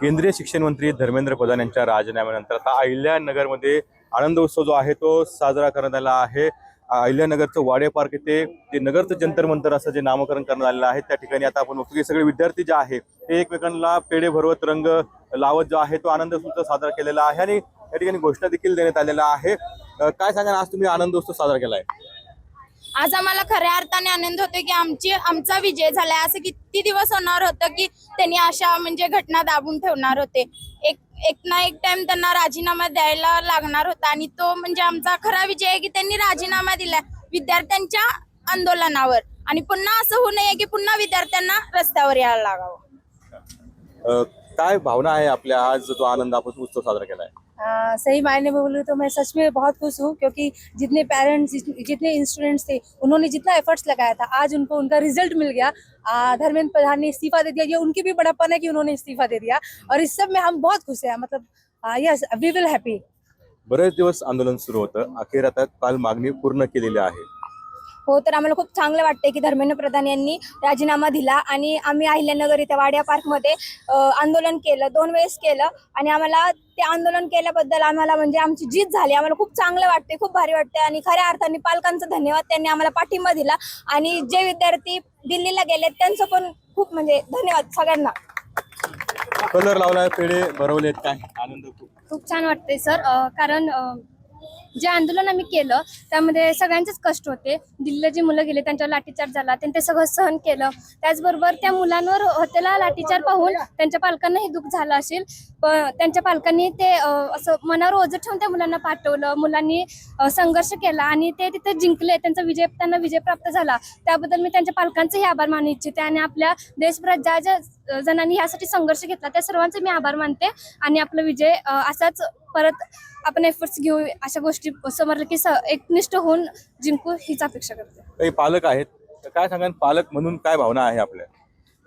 केंद्रीय शिक्षण मंत्री धर्मेंद्र प्रधान यांच्या राजीनाम्यानंतर आता अहिल्यानगरमध्ये आनंद उत्सव जो आहे तो साजरा करण्यात आला आहे। अहिल्यानगरचं वाडे पार्क येथे ते नगरचं जंतर मंतर असं जे नामकरण करण्यात आलेलं आहे त्या ठिकाणी आता आपण बघतो की सगळे विद्यार्थी जे आहे ते एकमेकांना पेढे भरवत रंग लावत जो आहे तो आनंद उत्सव साजरा केलेला आहे आणि या ठिकाणी घोषणा देखील देण्यात आलेला आहे। काय सांगा आज तुम्ही आनंद उत्सव साजरा केलाय? आज आम्हाला खऱ्या अर्थाने आनंद होतो की आमचा विजय झालाय। असं किती दिवस होणार होतं की त्यांनी अशा म्हणजे घटना दाबून ठेवणार होते। एक ना एक टाइम त्यांना राजीनामा द्यायला लागणार होता आणि तो म्हणजे आमचा खरा विजय आहे की त्यांनी राजीनामा दिला विद्यार्थ्यांच्या आंदोलनावर आणि पुन्हा असं होऊ नये की पुन्हा विद्यार्थ्यांना रस्त्यावर यायला लागावं। काय भावना आहे आपल्या आज जो आनंद आपण उत्सव साजरा केलाय? सही मायने में बोलूँ तो मैं सच में बहुत खुश हूँ क्योंकि जितने पेरेंट्स जितने स्टूडेंट्स थे उन्होंने जितना एफर्ट्स लगाया था आज उनको उनका रिजल्ट मिल गया। धर्मेंद्र प्रधान ने इस्तीफा दे दिया, ये उनकी भी बड़प्पन है कि उन्होंने इस्तीफा दे दिया और इस सब में हम बहुत खुश हैं। मतलब यस वी विल हैप्पी। बरेच दिवस आंदोलन सुरू होतं, अखेर आता काल मागणी पूर्ण केलेली आहे। हो, तर आम्हाला खूप चांगलं वाटतंय की धर्मेंद्र प्रधान यांनी राजीनामा दिला आणि आम्ही अहिल्यानगर इथे वाडिया पार्कमध्ये आंदोलन केलं, 2 वेळेस केलं आणि आम्हाला ते आंदोलन केल्याबद्दल आम्हाला म्हणजे आमची जीत झाली। आम्हाला खूप चांगलं वाटतंय, खूप भारी वाटतंय आणि खऱ्या अर्थाने पालकांचा धन्यवाद, त्यांनी आम्हाला पाठिंबा दिला आणि जे विद्यार्थी दिल्लीला गेले त्यांचं पण खूप म्हणजे धन्यवाद सगळ्यांना। कलर लावलाय, पेढे भरवलेत, काय आनंद? खूप छान वाटतंय सर, कारण जे आंदोलन आम्ही केलं त्यामध्ये सगळ्यांचेच कष्ट होते। दिल्लीला जी मुलं गेले त्यांच्यावर लाठीचार्ज झाला, त्यांनी ते सगळं सहन केलं। त्याचबरोबर त्या मुलांवर होतेला लाठीचार्ज पाहून त्यांच्या पालकांनाही दुःख झालं असेल, पण त्यांच्या पालकांनी ते असं मनावर ओझं ठेवून त्या मुलांना पाठवलं। मुलांनी संघर्ष केला आणि ते तिथे जिंकले, त्यांचा त्यांना विजय प्राप्त झाला। त्याबद्दल मी त्यांच्या पालकांचेही आभार मानू इच्छिते आणि आपल्या देशभरात ज्या ज्या जणांनी यासाठी संघर्ष घेतला त्या सर्वांचे मी आभार मानते आणि आपला विजय असाच परत आपण एफर्ट्स घेऊ, अशा गोष्टी समोर की एकनिष्ठ होऊन जिंकू हीच अपेक्षा करते। काही पालक आहेत, काय सांगा पालक म्हणून काय भावना आहे आपल्या?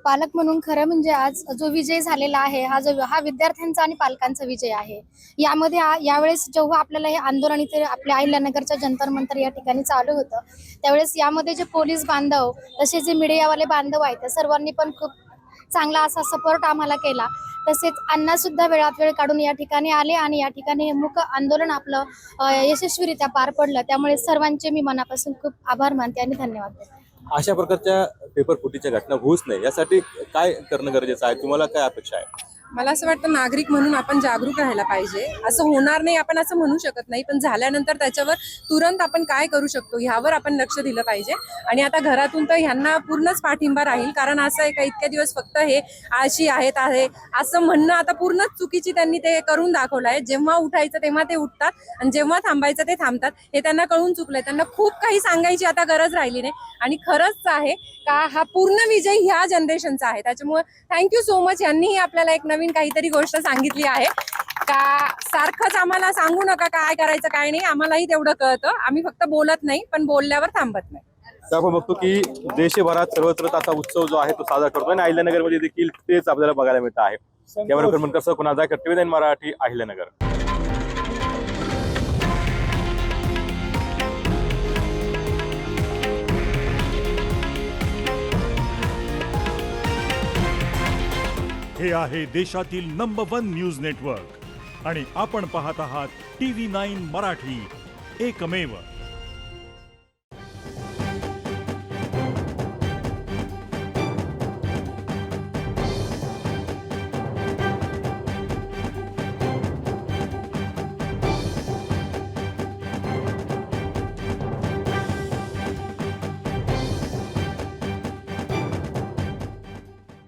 पालक म्हणून खरं म्हणजे आज जो विजय झालेला आहे हा विद्यार्थ्यांचा आणि पालकांचा विजय आहे। यामध्ये यावेळेस जेव्हा आपल्याला हे आंदोलन इथे आपल्या अहिल्यानगरच्या जंतर मंतर या ठिकाणी चालू होतं त्यावेळेस यामध्ये जे पोलीस बांधव तसेच जे मीडियावाले बांधव आहेत त्या सर्वांनी पण खूप चांगला असा सपोर्ट आम्हाला केला। तसेच अण्णा सुद्धा वेळात वेळ काढून या ठिकाणी आले आणि या ठिकाणी हे मूक आंदोलन आपलं यशस्वीरित्या पार पडलं। त्यामुळे सर्वांचे मी मनापासून खूप आभार मानते आणि धन्यवाद देते। अशा प्रकारच्या पेपर फुटीच्या घटना होऊच नाही यासाठी काय करणं गरजेचं आहे? तुम्हाला काय अपेक्षा आहे? मला असं वाटतं नागरिक म्हणून आपण जागरूक राहायला पाहिजे। असं होणार नाही आपण असं म्हणू शकत नाही, पण झाल्यानंतर त्याच्यावर तुरंत आपण काय करू शकतो ह्यावर आपण लक्ष दिलं पाहिजे। आणि आता घरातून तर ह्यांना पूर्णच पाठिंबा राहील, कारण असं आहे का इतक्या दिवस फक्त हे अशी आहेत आहे असं म्हणणं आता पूर्णच चुकीची त्यांनी ते करून दाखवलं आहे। जेव्हा उठायचं तेव्हा ते उठतात आणि जेव्हा थांबायचं ते थांबतात, हे त्यांना कळून चुकलंय। त्यांना खूप काही सांगायची आता गरज राहिली नाही आणि खरंच आहे का हा पूर्ण विजय ह्या जनरेशनचा आहे। त्याच्यामुळे थँक्यू सो मच, यांनीही आपल्याला एक नवीन काहीतरी गोष्ट सांगितली आहे का सारखंच आम्हाला सांगू नका काय करायचं काय नाही, आम्हालाही तेवढं कळतं। आम्ही फक्त बोलत नाही पण बोलल्यावर थांबत नाही। तर आपण बघतो की देशभरात सर्वत्र असा उत्सव जो आहे तो साजरा करतोय आणि अहिल्यानगरमध्ये देखील तेच आपल्याला बघायला मिळत आहे। कॅमेरा पर्सन कसं कोणाचा टीव्ही मराठी अहिल्यानगर। हे आहे देशातील नंबर 1 न्यूज नेटवर्क आणि आपण पाहत आहात TV9 मराठी, एकमेव।